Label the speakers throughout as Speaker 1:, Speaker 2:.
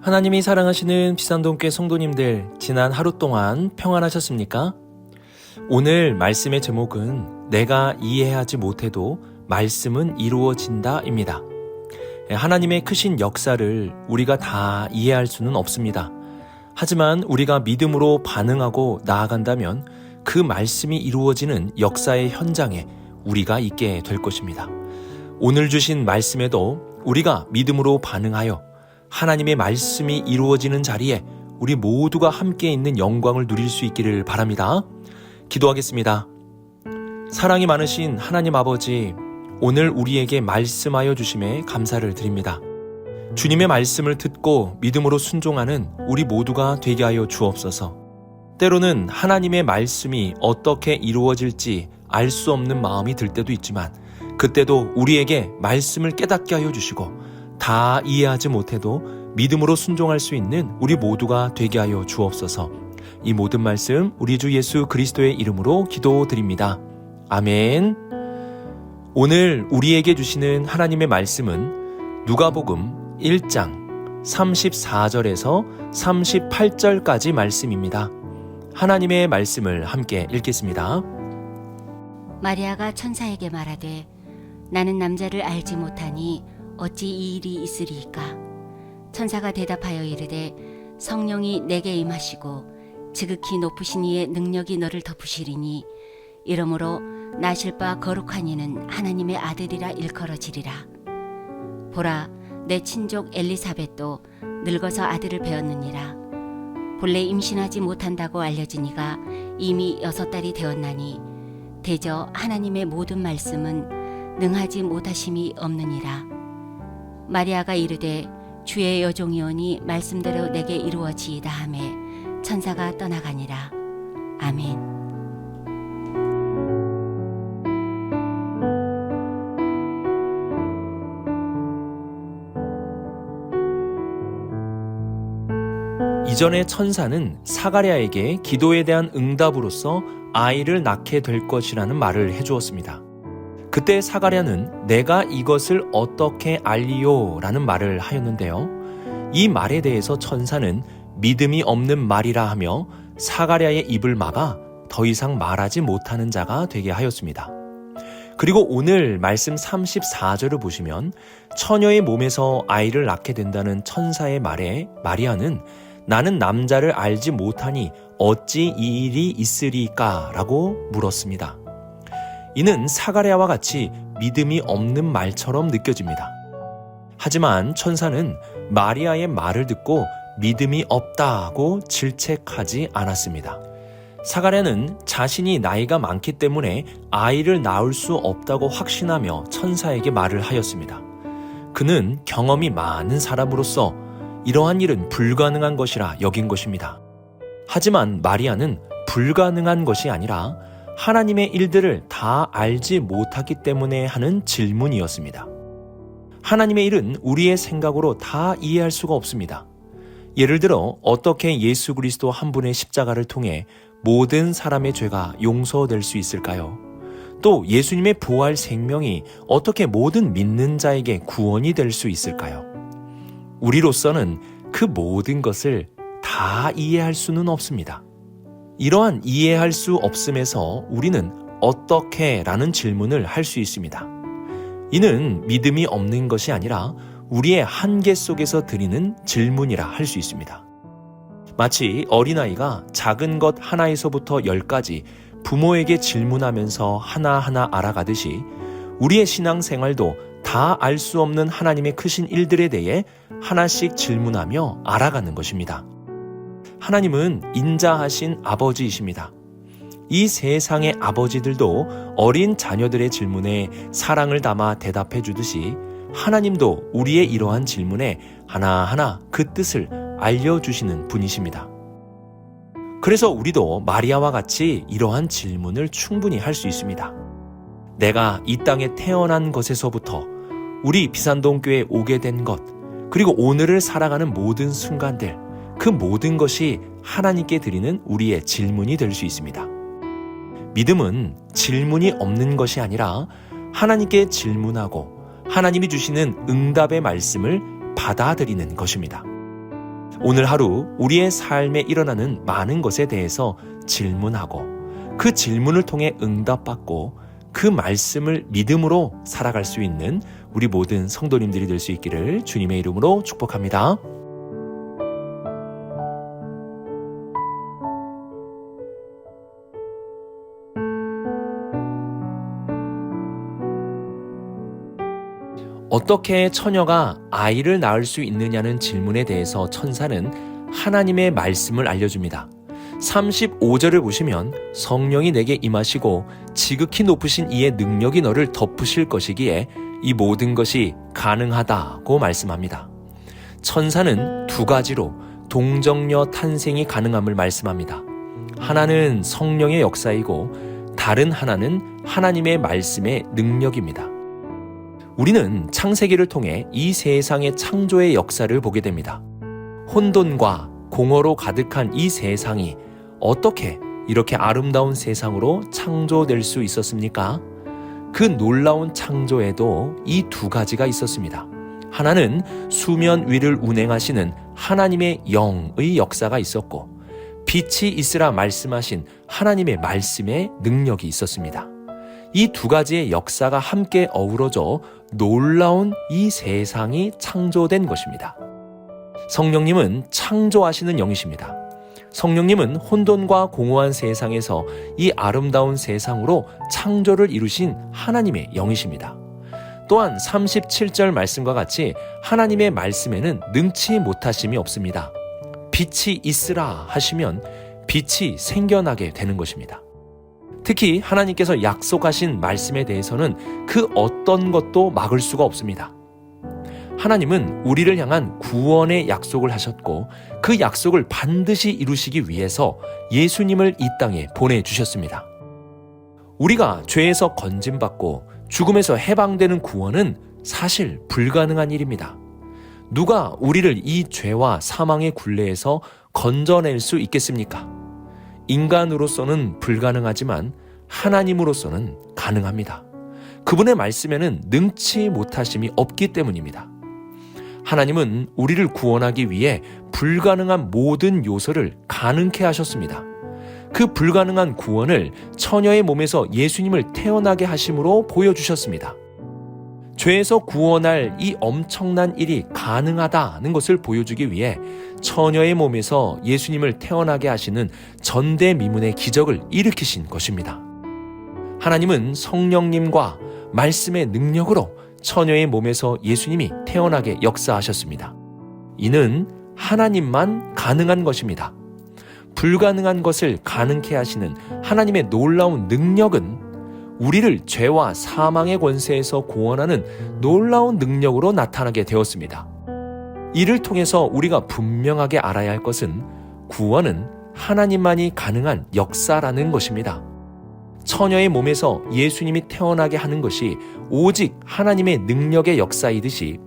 Speaker 1: 하나님이 사랑하시는 비산동교회 성도님들, 지난 하루 동안 평안하셨습니까? 오늘 말씀의 제목은 내가 이해하지 못해도 말씀은 이루어진다입니다. 하나님의 크신 역사를 우리가 다 이해할 수는 없습니다. 하지만 우리가 믿음으로 반응하고 나아간다면 그 말씀이 이루어지는 역사의 현장에 우리가 있게 될 것입니다. 오늘 주신 말씀에도 우리가 믿음으로 반응하여 하나님의 말씀이 이루어지는 자리에 우리 모두가 함께 있는 영광을 누릴 수 있기를 바랍니다. 기도하겠습니다. 사랑이 많으신 하나님 아버지, 오늘 우리에게 말씀하여 주심에 감사를 드립니다. 주님의 말씀을 듣고 믿음으로 순종하는 우리 모두가 되게 하여 주옵소서. 때로는 하나님의 말씀이 어떻게 이루어질지 알 수 없는 마음이 들 때도 있지만 그때도 우리에게 말씀을 깨닫게 하여 주시고 다 이해하지 못해도 믿음으로 순종할 수 있는 우리 모두가 되게 하여 주옵소서. 이 모든 말씀 우리 주 예수 그리스도의 이름으로 기도드립니다. 아멘. 오늘 우리에게 주시는 하나님의 말씀은 누가복음 1장 34절에서 38절까지 말씀입니다. 하나님의 말씀을 함께 읽겠습니다.
Speaker 2: 마리아가 천사에게 말하되 나는 남자를 알지 못하니 어찌 이 일이 있으리이까. 천사가 대답하여 이르되 성령이 내게 임하시고 지극히 높으신 이의 능력이 너를 덮으시리니 이러므로 나실 바 거룩한 이는 하나님의 아들이라 일컬어지리라. 보라, 내 친족 엘리사벳도 늙어서 아들을 배었느니라. 본래 임신하지 못한다고 알려진 이가 이미 6달이 되었나니 대저 하나님의 모든 말씀은 능하지 못하심이 없느니라. 마리아가 이르되 주의 여종이오니 말씀대로 내게 이루어지이다 하매 천사가 떠나가니라. 아멘.
Speaker 1: 이전에 천사는 사가랴에게 기도에 대한 응답으로서 아이를 낳게 될 것이라는 말을 해주었습니다. 그때 사가랴는 내가 이것을 어떻게 알리요? 라는 말을 하였는데요. 이 말에 대해서 천사는 믿음이 없는 말이라 하며 사가랴의 입을 막아 더 이상 말하지 못하는 자가 되게 하였습니다. 그리고 오늘 말씀 34절을 보시면 처녀의 몸에서 아이를 낳게 된다는 천사의 말에 마리아는 나는 남자를 알지 못하니 어찌 이 일이 있으리까? 라고 물었습니다. 이는 사가랴와 같이 믿음이 없는 말처럼 느껴집니다. 하지만 천사는 마리아의 말을 듣고 믿음이 없다고 질책하지 않았습니다. 사가랴는 자신이 나이가 많기 때문에 아이를 낳을 수 없다고 확신하며 천사에게 말을 하였습니다. 그는 경험이 많은 사람으로서 이러한 일은 불가능한 것이라 여긴 것입니다. 하지만 마리아는 불가능한 것이 아니라 하나님의 일들을 다 알지 못하기 때문에 하는 질문이었습니다. 하나님의 일은 우리의 생각으로 다 이해할 수가 없습니다. 예를 들어 어떻게 예수 그리스도 한 분의 십자가를 통해 모든 사람의 죄가 용서될 수 있을까요? 또 예수님의 부활 생명이 어떻게 모든 믿는 자에게 구원이 될 수 있을까요? 우리로서는 그 모든 것을 다 이해할 수는 없습니다. 이러한 이해할 수 없음에서 우리는 어떻게? 라는 질문을 할 수 있습니다. 이는 믿음이 없는 것이 아니라 우리의 한계 속에서 드리는 질문이라 할 수 있습니다. 마치 어린아이가 작은 것 하나에서부터 10까지 부모에게 질문하면서 하나하나 알아가듯이 우리의 신앙생활도 다 알 수 없는 하나님의 크신 일들에 대해 하나씩 질문하며 알아가는 것입니다. 하나님은 인자하신 아버지이십니다. 이 세상의 아버지들도 어린 자녀들의 질문에 사랑을 담아 대답해 주듯이 하나님도 우리의 이러한 질문에 하나하나 그 뜻을 알려주시는 분이십니다. 그래서 우리도 마리아와 같이 이러한 질문을 충분히 할 수 있습니다. 내가 이 땅에 태어난 것에서부터 우리 비산동교회에 오게 된 것, 그리고 오늘을 살아가는 모든 순간들, 그 모든 것이 하나님께 드리는 우리의 질문이 될 수 있습니다. 믿음은 질문이 없는 것이 아니라 하나님께 질문하고 하나님이 주시는 응답의 말씀을 받아들이는 것입니다. 오늘 하루 우리의 삶에 일어나는 많은 것에 대해서 질문하고 그 질문을 통해 응답받고 그 말씀을 믿음으로 살아갈 수 있는 우리 모든 성도님들이 될 수 있기를 주님의 이름으로 축복합니다. 어떻게 처녀가 아이를 낳을 수 있느냐는 질문에 대해서 천사는 하나님의 말씀을 알려줍니다. 35절을 보시면 성령이 내게 임하시고 지극히 높으신 이의 능력이 너를 덮으실 것이기에 이 모든 것이 가능하다고 말씀합니다. 천사는 두 가지로 동정녀 탄생이 가능함을 말씀합니다. 하나는 성령의 역사이고 다른 하나는 하나님의 말씀의 능력입니다. 우리는 창세기를 통해 이 세상의 창조의 역사를 보게 됩니다. 혼돈과 공허로 가득한 이 세상이 어떻게 이렇게 아름다운 세상으로 창조될 수 있었습니까? 그 놀라운 창조에도 이 두 가지가 있었습니다. 하나는 수면 위를 운행하시는 하나님의 영의 역사가 있었고, 빛이 있으라 말씀하신 하나님의 말씀의 능력이 있었습니다. 이 두 가지의 역사가 함께 어우러져 놀라운 이 세상이 창조된 것입니다. 성령님은 창조하시는 영이십니다. 성령님은 혼돈과 공허한 세상에서 이 아름다운 세상으로 창조를 이루신 하나님의 영이십니다. 또한 37절 말씀과 같이 하나님의 말씀에는 능치 못하심이 없습니다. 빛이 있으라 하시면 빛이 생겨나게 되는 것입니다. 특히 하나님께서 약속하신 말씀에 대해서는 그 어떤 것도 막을 수가 없습니다. 하나님은 우리를 향한 구원의 약속을 하셨고 그 약속을 반드시 이루시기 위해서 예수님을 이 땅에 보내주셨습니다. 우리가 죄에서 건짐받고 죽음에서 해방되는 구원은 사실 불가능한 일입니다. 누가 우리를 이 죄와 사망의 굴레에서 건져낼 수 있겠습니까? 인간으로서는 불가능하지만 하나님으로서는 가능합니다. 그분의 말씀에는 능치 못하심이 없기 때문입니다. 하나님은 우리를 구원하기 위해 불가능한 모든 요소를 가능케 하셨습니다. 그 불가능한 구원을 처녀의 몸에서 예수님을 태어나게 하심으로 보여주셨습니다. 죄에서 구원할 이 엄청난 일이 가능하다는 것을 보여주기 위해 처녀의 몸에서 예수님을 태어나게 하시는 전대미문의 기적을 일으키신 것입니다. 하나님은 성령님과 말씀의 능력으로 처녀의 몸에서 예수님이 태어나게 역사하셨습니다. 이는 하나님만 가능한 것입니다. 불가능한 것을 가능케 하시는 하나님의 놀라운 능력은 우리를 죄와 사망의 권세에서 구원하는 놀라운 능력으로 나타나게 되었습니다. 이를 통해서 우리가 분명하게 알아야 할 것은 구원은 하나님만이 가능한 역사라는 것입니다. 처녀의 몸에서 예수님이 태어나게 하는 것이 오직 하나님의 능력의 역사이듯이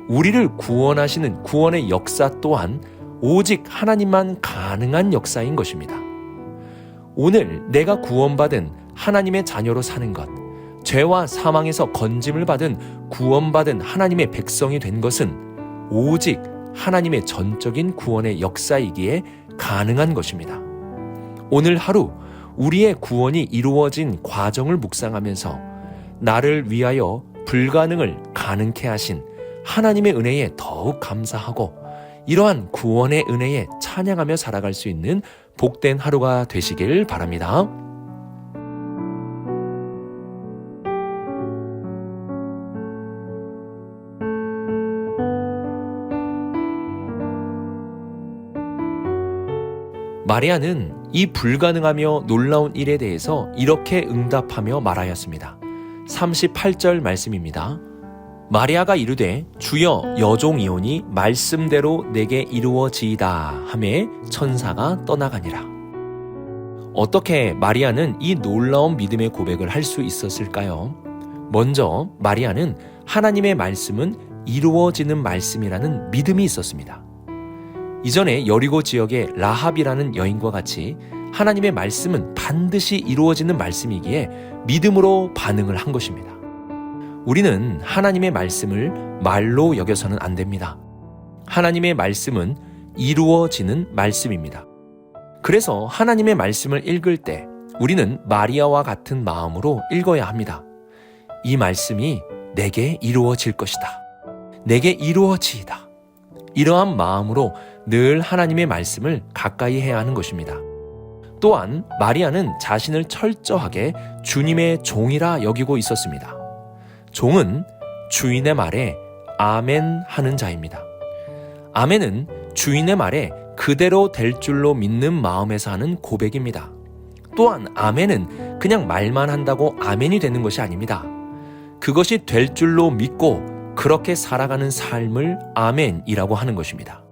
Speaker 1: 우리를 구원하시는 구원의 역사 또한 오직 하나님만 가능한 역사인 것입니다. 오늘 내가 구원받은 하나님의 자녀로 사는 것, 죄와 사망에서 건짐을 받은 구원받은 하나님의 백성이 된 것은 오직 하나님의 전적인 구원의 역사이기에 가능한 것입니다. 오늘 하루 우리의 구원이 이루어진 과정을 묵상하면서 나를 위하여 불가능을 가능케 하신 하나님의 은혜에 더욱 감사하고 이러한 구원의 은혜에 찬양하며 살아갈 수 있는 복된 하루가 되시길 바랍니다. 마리아는 이 불가능하며 놀라운 일에 대해서 이렇게 응답하며 말하였습니다. 38절 말씀입니다. 마리아가 이르되 주여 여종이오니 말씀대로 내게 이루어지이다 하매 천사가 떠나가니라. 어떻게 마리아는 이 놀라운 믿음의 고백을 할 수 있었을까요? 먼저 마리아는 하나님의 말씀은 이루어지는 말씀이라는 믿음이 있었습니다. 이전에 여리고 지역의 라합이라는 여인과 같이 하나님의 말씀은 반드시 이루어지는 말씀이기에 믿음으로 반응을 한 것입니다. 우리는 하나님의 말씀을 말로 여겨서는 안 됩니다. 하나님의 말씀은 이루어지는 말씀입니다. 그래서 하나님의 말씀을 읽을 때 우리는 마리아와 같은 마음으로 읽어야 합니다. 이 말씀이 내게 이루어질 것이다. 내게 이루어지이다. 이러한 마음으로 늘 하나님의 말씀을 가까이 해야 하는 것입니다. 또한 마리아는 자신을 철저하게 주님의 종이라 여기고 있었습니다. 종은 주인의 말에 아멘 하는 자입니다. 아멘은 주인의 말에 그대로 될 줄로 믿는 마음에서 하는 고백입니다. 또한 아멘은 그냥 말만 한다고 아멘이 되는 것이 아닙니다. 그것이 될 줄로 믿고 그렇게 살아가는 삶을 아멘이라고 하는 것입니다.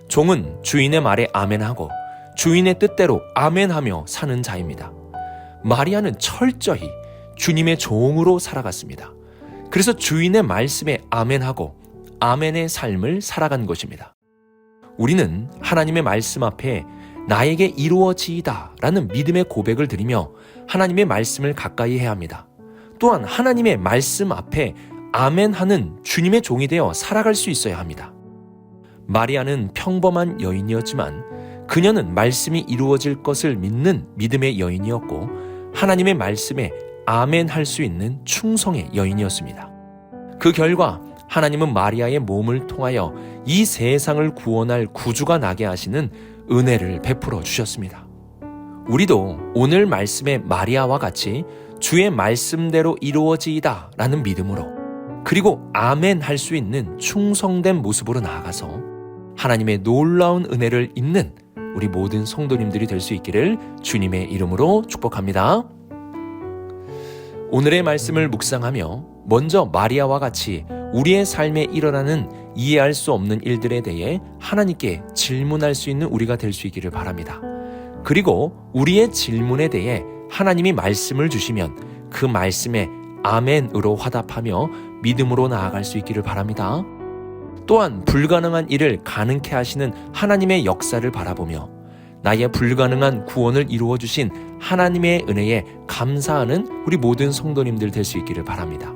Speaker 1: 종은 주인의 말에 아멘하고 주인의 뜻대로 아멘하며 사는 자입니다. 마리아는 철저히 주님의 종으로 살아갔습니다. 그래서 주인의 말씀에 아멘하고 아멘의 삶을 살아간 것입니다. 우리는 하나님의 말씀 앞에 나에게 이루어지이다 라는 믿음의 고백을 드리며 하나님의 말씀을 가까이 해야 합니다. 또한 하나님의 말씀 앞에 아멘하는 주님의 종이 되어 살아갈 수 있어야 합니다. 마리아는 평범한 여인이었지만 그녀는 말씀이 이루어질 것을 믿는 믿음의 여인이었고 하나님의 말씀에 아멘할 수 있는 충성의 여인이었습니다. 그 결과 하나님은 마리아의 몸을 통하여 이 세상을 구원할 구주가 나게 하시는 은혜를 베풀어 주셨습니다. 우리도 오늘 말씀의 마리아와 같이 주의 말씀대로 이루어지이다 라는 믿음으로 그리고 아멘 할 수 있는 충성된 모습으로 나아가서 하나님의 놀라운 은혜를 입는 우리 모든 성도님들이 될 수 있기를 주님의 이름으로 축복합니다. 오늘의 말씀을 묵상하며 먼저 마리아와 같이 우리의 삶에 일어나는 이해할 수 없는 일들에 대해 하나님께 질문할 수 있는 우리가 될 수 있기를 바랍니다. 그리고 우리의 질문에 대해 하나님이 말씀을 주시면 그 말씀에 아멘으로 화답하며 믿음으로 나아갈 수 있기를 바랍니다. 또한 불가능한 일을 가능케 하시는 하나님의 역사를 바라보며 나의 불가능한 구원을 이루어 주신 하나님의 은혜에 감사하는 우리 모든 성도님들 될 수 있기를 바랍니다.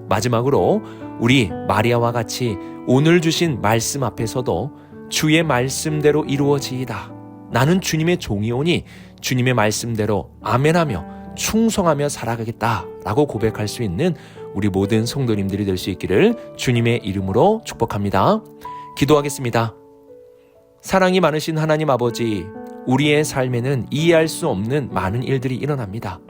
Speaker 1: 마지막으로 우리 마리아와 같이 오늘 주신 말씀 앞에서도 주의 말씀대로 이루어지이다. 나는 주님의 종이오니 주님의 말씀대로 아멘하며 충성하며 살아가겠다라고 고백할 수 있는 우리 모든 성도님들이 될 수 있기를 주님의 이름으로 축복합니다. 기도하겠습니다. 사랑이 많으신 하나님 아버지, 우리의 삶에는 이해할 수 없는 많은 일들이 일어납니다.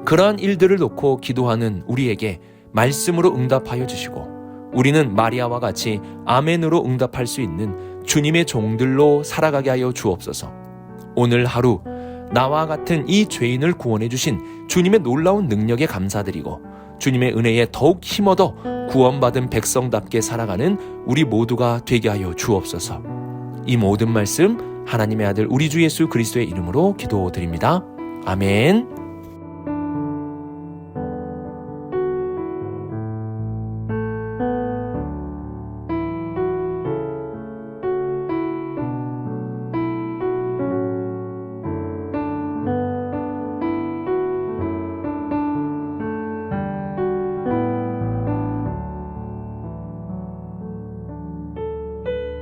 Speaker 1: 그러한 일들을 놓고 기도하는 우리에게 말씀으로 응답하여 주시고 우리는 마리아와 같이 아멘으로 응답할 수 있는 주님의 종들로 살아가게 하여 주옵소서. 오늘 하루 나와 같은 이 죄인을 구원해 주신 주님의 놀라운 능력에 감사드리고 주님의 은혜에 더욱 힘얻어 구원받은 백성답게 살아가는 우리 모두가 되게 하여 주옵소서. 이 모든 말씀 하나님의 아들 우리 주 예수 그리스도의 이름으로 기도드립니다. 아멘.